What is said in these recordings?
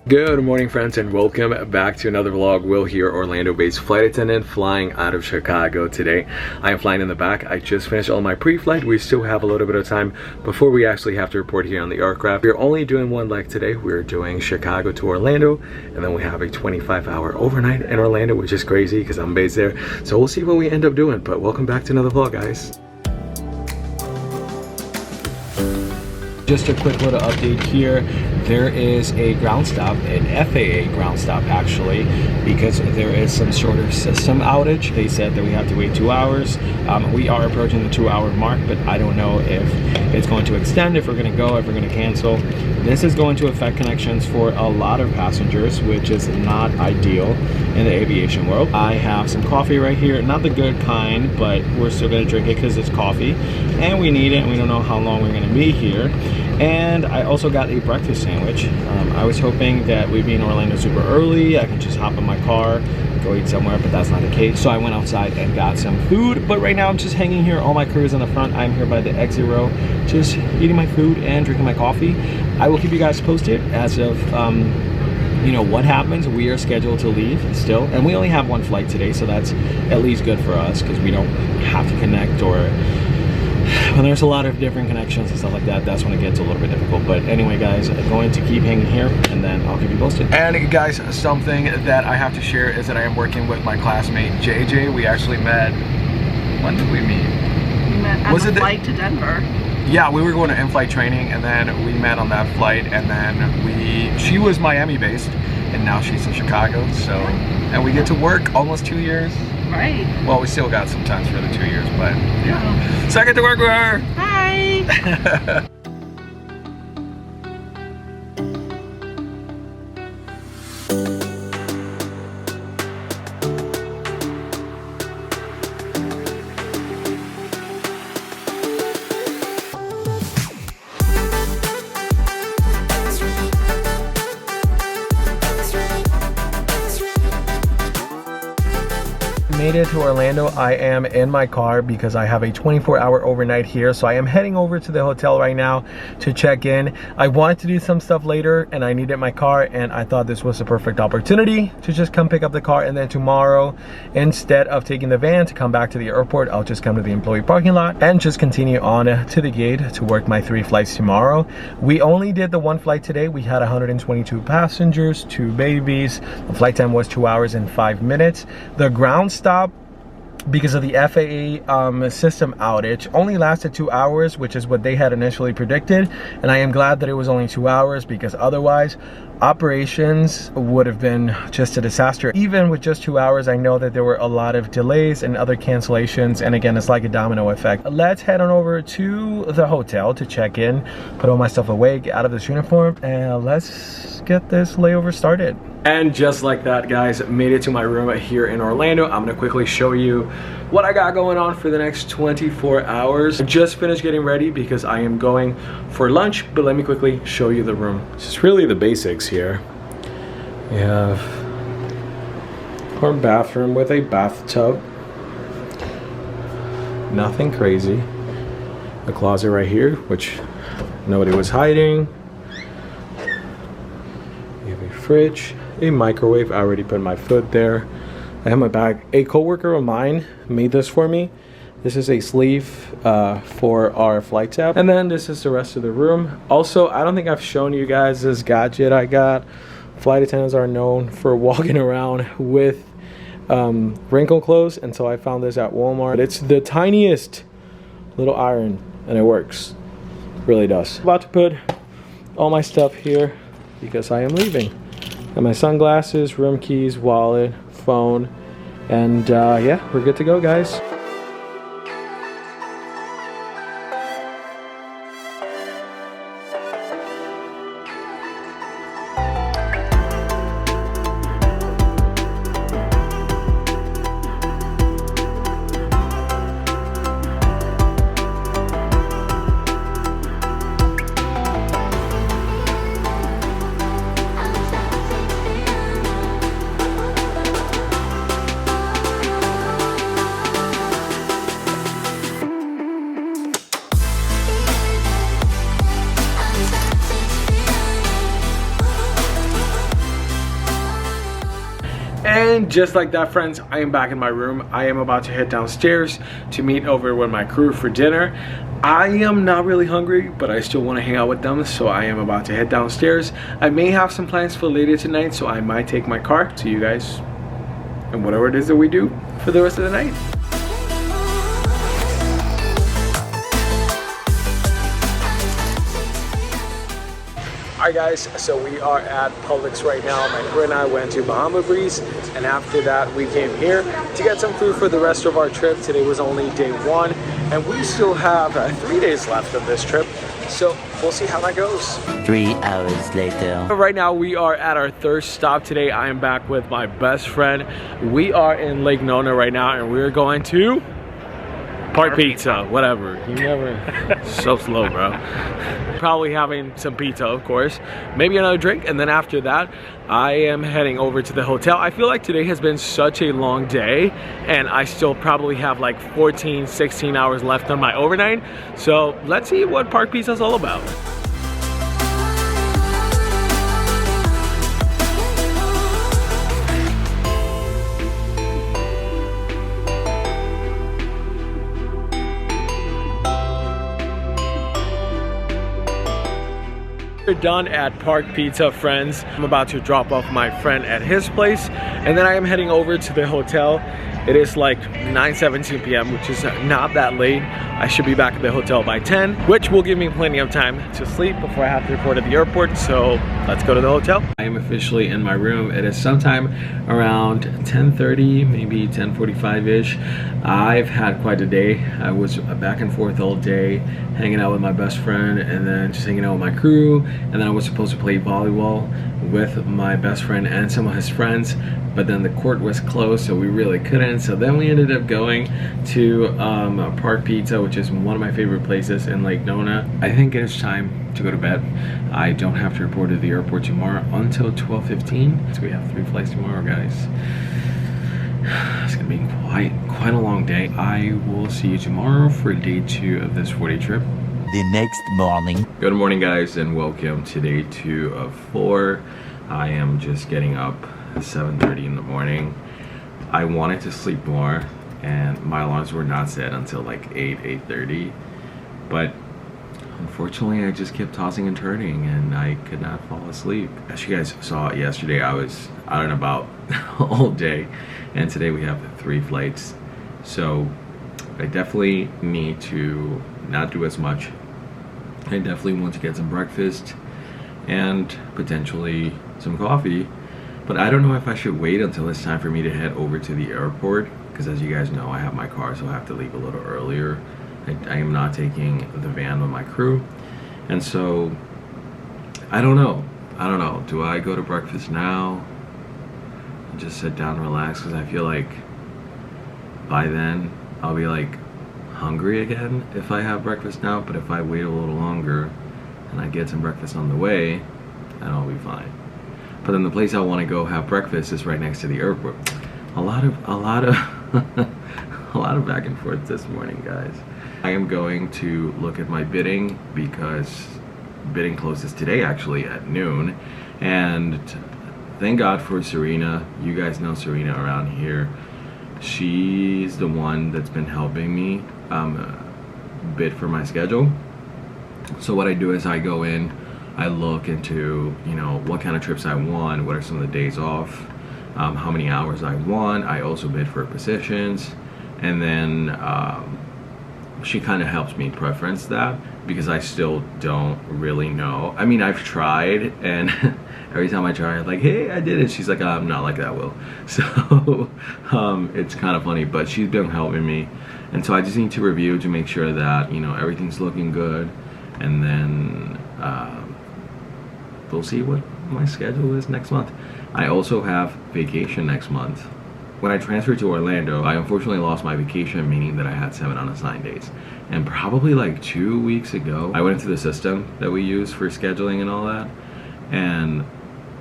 Good morning, friends, and welcome back to another vlog. Will here, Orlando-based flight attendant flying out of Chicago today. I am flying in the back. I just finished all my pre-flight. We still have a little bit of time before we actually have to report here on the aircraft. We're only doing one leg today. We're doing Chicago to Orlando, and then we have a 25-hour overnight in Orlando, which is crazy because I'm based there. So we'll see what we end up doing, but welcome back to another vlog, guys. Just a quick little update here. There is a ground stop, an FAA ground stop actually, because there is some sort of system outage. They said that we have to wait 2 hours. We are approaching the 2-hour mark, but I don't know if it's going to extend, if we're going to go, if we're going to cancel. This is going to affect connections for a lot of passengers, which is not ideal in the aviation world. I have some coffee right here, not the good kind, but we're still going to drink it because it's coffee and we need it, and we don't know how long we're going to be here. And I also got a breakfast sandwich. I was hoping that we'd be in Orlando super early. I can just hop in my car, go eat somewhere, but that's not the case. So I went outside and got some food. But right now I'm just hanging here. All my crew is in the front. I'm here by the exit row, just eating my food and drinking my coffee. I will keep you guys posted as of you know what happens. We are scheduled to leave still, and we only have one flight today, so that's at least good for us because we don't have to connect, or when there's a lot of different connections and stuff like that, that's when it gets a little bit difficult. But anyway, guys, I'm going to keep hanging here and then I'll keep you posted. And guys, something that I have to share is that I am working with my classmate JJ. We actually met, when did we meet? We met on the flight to Denver. Yeah, we were going to in-flight training, and then we met on that flight, and then she was Miami based and now she's in Chicago. So, and we get to work almost 2 years. Right. Well, we still got some time for the 2 years, but yeah. So I get to work with her. Hi. Made it to Orlando. I am in my car because I have a 24-hour overnight here, so I am heading over to the hotel right now to check in. I wanted to do some stuff later and I needed my car, and I thought this was a perfect opportunity to just come pick up the car, and then tomorrow, instead of taking the van to come back to the airport, I'll just come to the employee parking lot and just continue on to the gate to work my 3 flights tomorrow. We only did the 1 flight today. We had 122 passengers, 2 babies. The flight time was 2 hours and 5 minutes. The ground stop, because of the FAA system outage, only lasted 2 hours, which is what they had initially predicted. And I am glad that it was only 2 hours, because otherwise operations would have been just a disaster. Even with just 2 hours, I know that there were a lot of delays and other cancellations, and again, it's like a domino effect. Let's head on over to the hotel to check in, put all my stuff away, get out of this uniform, and let's get this layover started. And just like that, guys, made it to my room here in Orlando. I'm gonna quickly show you what I got going on for the next 24 hours. I just finished getting ready because I am going for lunch, but let me quickly show you the room. This is really the basics here. We have our bathroom with a bathtub. Nothing crazy. A closet right here, which nobody was hiding. We have a fridge, a microwave. I already put my food there. I have my bag. A coworker of mine made this for me. This is a sleeve for our flight tab. And then this is the rest of the room. Also, I don't think I've shown you guys this gadget I got. Flight attendants are known for walking around with wrinkle clothes, and so I found this at Walmart. It's the tiniest little iron, and it works. It really does. About to put all my stuff here because I am leaving. And my sunglasses, room keys, wallet, phone, and yeah, we're good to go, guys. And just like that, friends, I am back in my room. I am about to head downstairs to meet over with my crew for dinner. I am not really hungry, but I still want to hang out with them, so I am about to head downstairs. I may have some plans for later tonight, so I might take my car. See you guys and whatever it is that we do for the rest of the night. Alright guys, so we are at Publix right now. My crew and I went to Bahama Breeze, and after that we came here to get some food for the rest of our trip. Today was only day 1, and we still have 3 days left of this trip, so we'll see how that goes. 3 hours later. Right now we are at our third stop today. I am back with my best friend. We are in Lake Nona right now, and we're going to Park Pizza, whatever. You never, so slow, bro. Probably having some pizza, of course, maybe another drink, and then after that I am heading over to the hotel. I feel like today has been such a long day, and I still probably have like 14-16 hours left on my overnight, so let's see what Park Pizza is all about. We're done at Park Pizza, friends. I'm about to drop off my friend at his place, and then I am heading over to the hotel. It is like 9:17 p.m., which is not that late. I should be back at the hotel by 10, which will give me plenty of time to sleep before I have to report at the airport. So let's go to the hotel. I am officially in my room. It is sometime around 10:30, maybe 10:45-ish. I've had quite a day. I was back and forth all day, hanging out with my best friend, and then just hanging out with my crew. And then I was supposed to play volleyball with my best friend and some of his friends, but then the court was closed, so we really couldn't. So then we ended up going to Park Pizza, which is one of my favorite places in Lake Nona. I think it is time to go to bed. I don't have to report to the airport tomorrow until 12:15. So we have 3 flights tomorrow, guys. It's gonna be quite a long day. I will see you tomorrow for day 2 of this 4-day trip. The next morning. Good morning, guys, and welcome to day 2 of 4. I am just getting up at 7:30 in the morning. I wanted to sleep more, and my alarms were not set until like 8:30, but unfortunately I just kept tossing and turning, and I could not fall asleep. As you guys saw yesterday, I was out and about all day, and today we have 3 flights, so I definitely need to not do as much. I definitely want to get some breakfast and potentially some coffee, but I don't know if I should wait until it's time for me to head over to the airport, because as you guys know, I have my car, so I have to leave a little earlier. I am not taking the van with my crew, and so I don't know. Do I go to breakfast now and just sit down and relax, because I feel like by then I'll be like hungry again if I have breakfast now, but if I wait a little longer and I get some breakfast on the way, then I'll be fine. But then the place I want to go have breakfast is right next to the airport. A lot of a lot of back and forth this morning, guys. I am going to look at my bidding, because bidding closes today actually at noon, and thank God for Serena. You guys know Serena around here. She's the one that's been helping me bid for my schedule. So what I do is I go in, I look into, you know, what kind of trips I want, what are some of the days off, how many hours I want. I also bid for positions, and then she kind of helps me preference that, because I still don't really know. I mean, I've tried, and every time I try, I'm like, hey, I did it. She's like, I'm not like that, Will. So it's kind of funny, but she's been helping me. And so I just need to review to make sure that, you know, everything's looking good. And then we'll see what my schedule is next month. I also have vacation next month. When I transferred to Orlando, I unfortunately lost my vacation, meaning that I had 7 unassigned days. And probably like 2 weeks ago, I went into the system that we use for scheduling and all that, and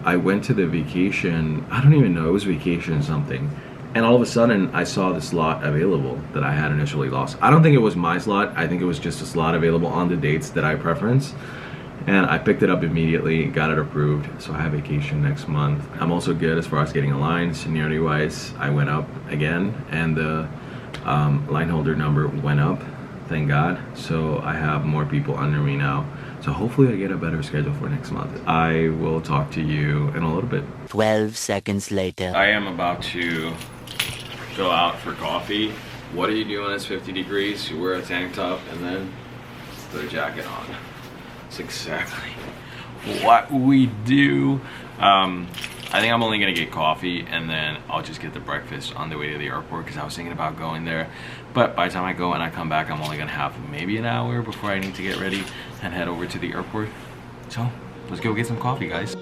I went to the vacation, I don't even know, it was vacation something, and all of a sudden I saw the slot available that I had initially lost. I don't think it was my slot, I think it was just a slot available on the dates that I preference. and I picked it up immediately, got it approved, so I have vacation next month. I'm also good as far as getting a line. Seniority wise, I went up again, and the line holder number went up, thank God. So I have more people under me now, so hopefully I get a better schedule for next month. I will talk to you in a little bit. 12 seconds later. I am about to go out for coffee. What do you do when it's 50 degrees? You wear a tank top and then put a jacket on. It's exactly what we do. I think I'm only gonna get coffee and then I'll just get the breakfast on the way to the airport, because I was thinking about going there. But by the time I go and I come back, I'm only gonna have maybe an hour before I need to get ready and head over to the airport. So let's go get some coffee, guys.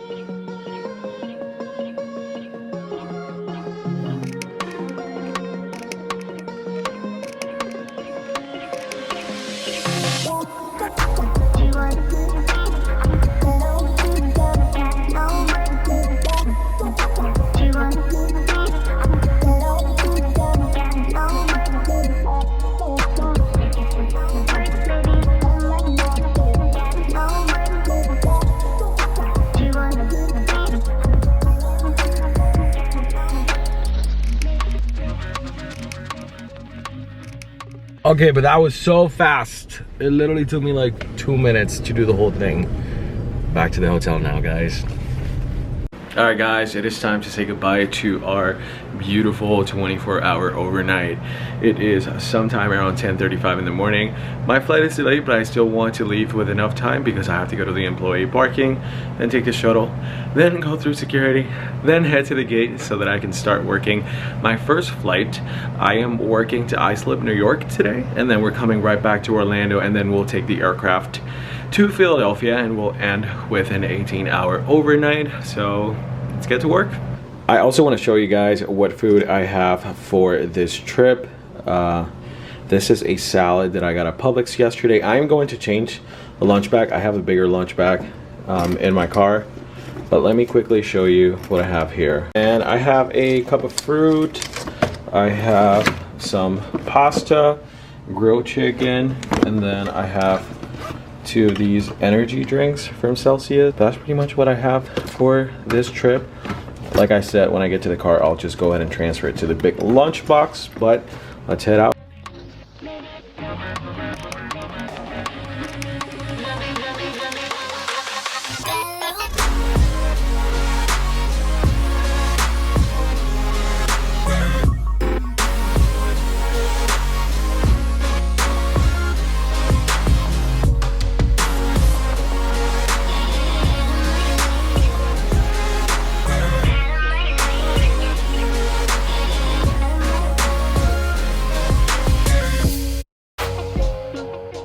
Okay, but that was so fast. It literally took me like 2 minutes to do the whole thing. Back to the hotel now, guys. All right, guys, it is time to say goodbye to our beautiful 24-hour overnight. It is sometime around 10:35 in the morning. My flight is delayed, but I still want to leave with enough time because I have to go to the employee parking, then take the shuttle, then go through security, then head to the gate so that I can start working my first flight. I am working to Islip, New York today, and then we're coming right back to Orlando, and then we'll take the aircraft to Philadelphia, and we'll end with an 18-hour overnight. So let's get to work. I also want to show you guys what food I have for this trip. This is a salad that I got at Publix yesterday. I am going to change the lunch bag. I have a bigger lunch bag in my car, but let me quickly show you what I have here. And I have a cup of fruit. I have some pasta, grilled chicken, and then I have 2 of these energy drinks from Celsius. That's pretty much what I have for this trip. Like I said, when I get to the car, I'll just go ahead and transfer it to the big lunch box, but let's head out.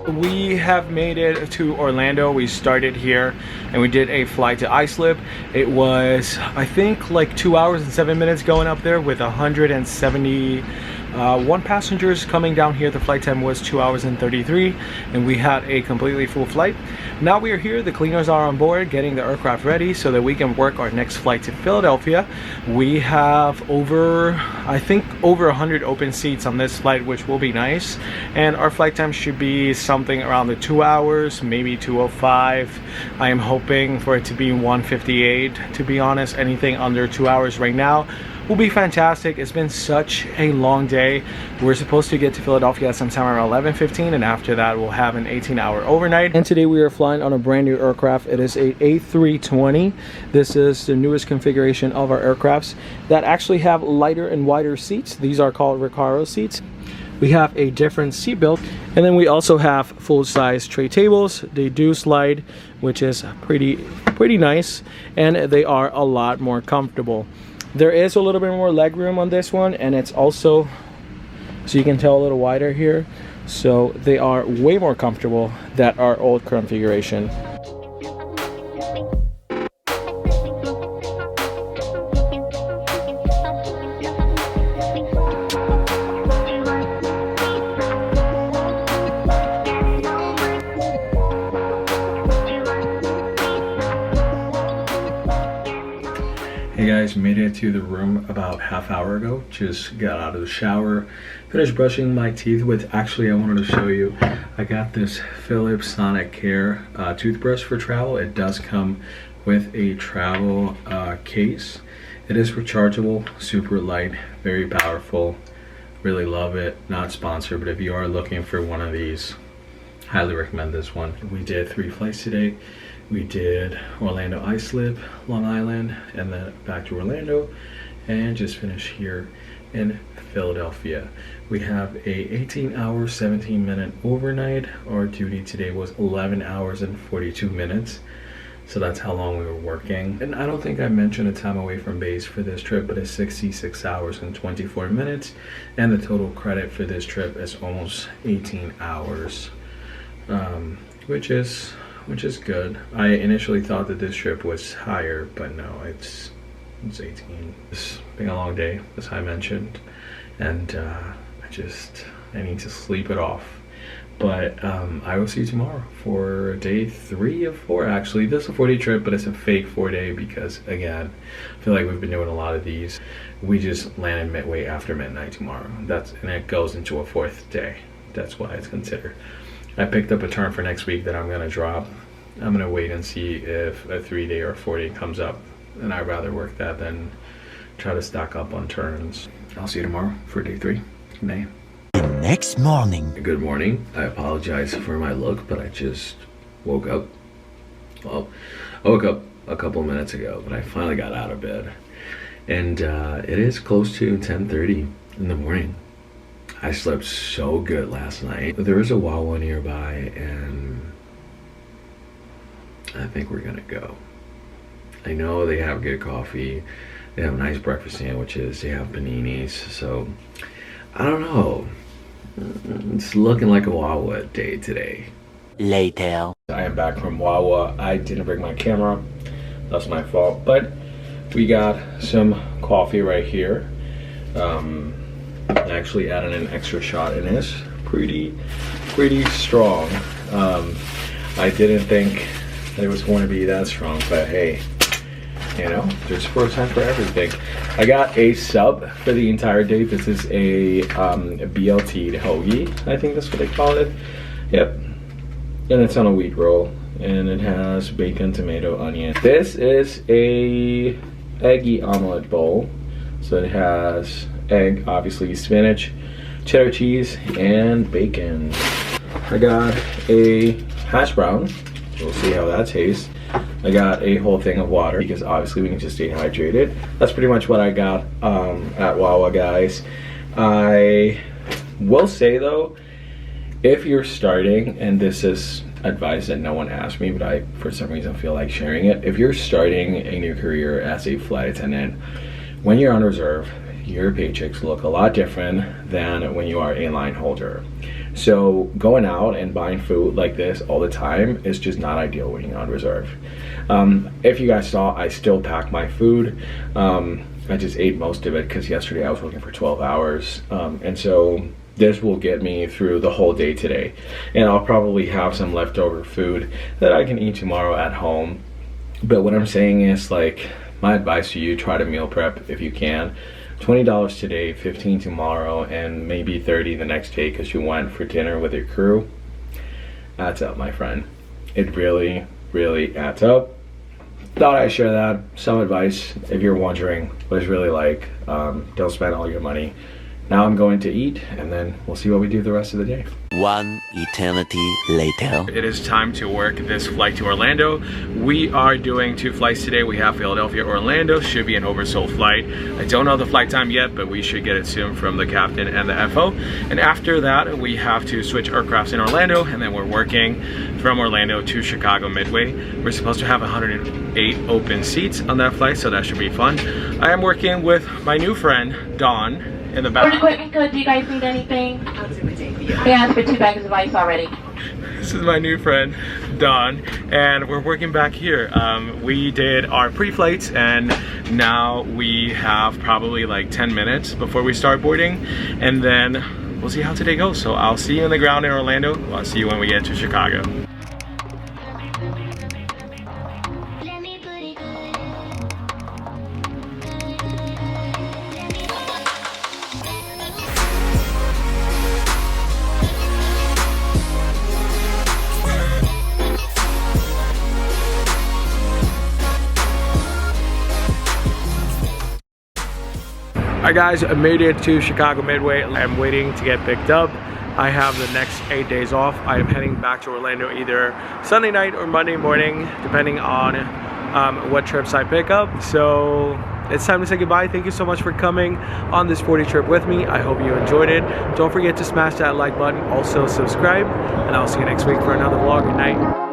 We have made it to Orlando. We started here and we did a flight to Islip. It was, I think, like 2 hours and 7 minutes going up there with 171 passengers coming down here. The flight time was 2 hours and 33, and we had a completely full flight. Now we are here. The cleaners are on board getting the aircraft ready so that we can work our next flight to Philadelphia. We have I think over 100 open seats on this flight, which will be nice, and our flight time should be something around the 2 hours, maybe 2:05. I am hoping for it to be 1:58. To be honest, anything under 2 hours right now will be fantastic. It's been such a long day. We're supposed to get to Philadelphia sometime around 11:15, and after that we'll have an 18-hour overnight. And today we are flying on a brand new aircraft. It is a A320. This is the newest configuration of our aircrafts that actually have lighter and wider seats. These are called Recaro seats. We have a different seat build, and then we also have full-size tray tables. They do slide, which is pretty nice, and they are a lot more comfortable. There is a little bit more leg room on this one, and it's also, so you can tell, a little wider here. So they are way more comfortable than our old configuration. Hey Hey guys, made it to the room about half hour ago. Just got out of the shower, finished brushing my teeth with, actually I wanted to show you, I got this Philips Sonic Care toothbrush for travel. It does come with a travel case. It is rechargeable, super light, very powerful. Really love it. Not sponsored, but if you are looking for one of these, highly recommend this one. We did 3 flights today. We did Orlando Islip, Long Island, and then back to Orlando, and just finished here in Philadelphia. We have a 18-hour, 17-minute overnight. Our duty today was 11 hours and 42 minutes. So that's how long we were working. And I don't think I mentioned the time away from base for this trip, but it's 66 hours and 24 minutes. And the total credit for this trip is almost 18 hours, which is good. I initially thought that this trip was higher, but no, it's 18. It's been a long day, as I mentioned, and I need to sleep it off. But I will see you tomorrow for day 3 of 4. Actually, this is a 4-day trip, but it's a fake 4-day because, again, I feel like we've been doing a lot of these. We just landed midway after midnight tomorrow. And it goes into a 4th day. That's why it's considered. I picked up a turn for next week that I'm gonna drop. I'm gonna wait and see if a 3-day or 4-day comes up, and I'd rather work that than try to stack up on turns. I'll see you tomorrow for day 3. Good night. The next morning. Good morning. I apologize for my look, but I just woke up. Well, I woke up a couple of minutes ago, but I finally got out of bed. And it is close to 10:30 in the morning. I slept so good last night. There is a Wawa nearby, and I think we're gonna go. I know they have good coffee, they have nice breakfast sandwiches, they have paninis, so I don't know. It's looking like a Wawa day today. Later. I am back from Wawa. I didn't bring my camera, that's my fault, but we got some coffee right here. I actually added an extra shot in this. Pretty strong. I didn't think that it was going to be that strong, but hey, you know, there's a first time for everything. I got a sub for the entire day. This is a BLT'd hoagie, I think that's what they call it. Yep, and it's on a wheat roll, and it has bacon, tomato, onion. This is a eggy omelet bowl, so it has egg, obviously spinach, cheddar cheese, and bacon. I got a hash brown. We'll see how that tastes. I got a whole thing of water because obviously we can just stay hydrated. That's pretty much what I got at Wawa, guys. I will say though, if you're starting, and this is advice that no one asked me, but I for some reason feel like sharing it. If you're starting a new career as a flight attendant, when you're on reserve, your paychecks look a lot different than when you are a line holder. So going out and buying food like this all the time is just not ideal when you're on reserve. If you guys saw, I still pack my food. I just ate most of it because yesterday I was working for 12 hours. And so this will get me through the whole day today. And I'll probably have some leftover food that I can eat tomorrow at home. But what I'm saying is, like, my advice to you, try to meal prep if you can. $20 today, $15 tomorrow, and maybe $30 the next day because you went for dinner with your crew. Adds up, my friend. It really adds up. Thought I'd share that. Some advice if you're wondering what it's really like. Don't spend all your money. Now I'm going to eat, and then we'll see what we do the rest of the day. One eternity later. It is time to work this flight to Orlando. We are doing 2 flights today. We have Philadelphia, Orlando. Should be an oversold flight. I don't know the flight time yet, but we should get it soon from the captain and the FO. And after that, we have to switch aircrafts in Orlando, and then we're working from Orlando to Chicago Midway. We're supposed to have 108 open seats on that flight, so that should be fun. I am working with my new friend, Dawn, in the back. Equipment good. Do you guys need anything? Yeah, it's for 2 bags of ice already. This is my new friend, Dawn, and we're working back here. We did our pre-flights, and now we have probably like 10 minutes before we start boarding, and then we'll see how today goes. So I'll see you on the ground in Orlando. I'll see you when we get to Chicago. Alright guys, I made it to Chicago Midway. I'm waiting to get picked up. I have the next 8 days off. I am heading back to Orlando either Sunday night or Monday morning, depending on what trips I pick up. So it's time to say goodbye. Thank you so much for coming on this 40 trip with me. I hope you enjoyed it. Don't forget to smash that like button. Also subscribe, and I'll see you next week for another vlog. Good night.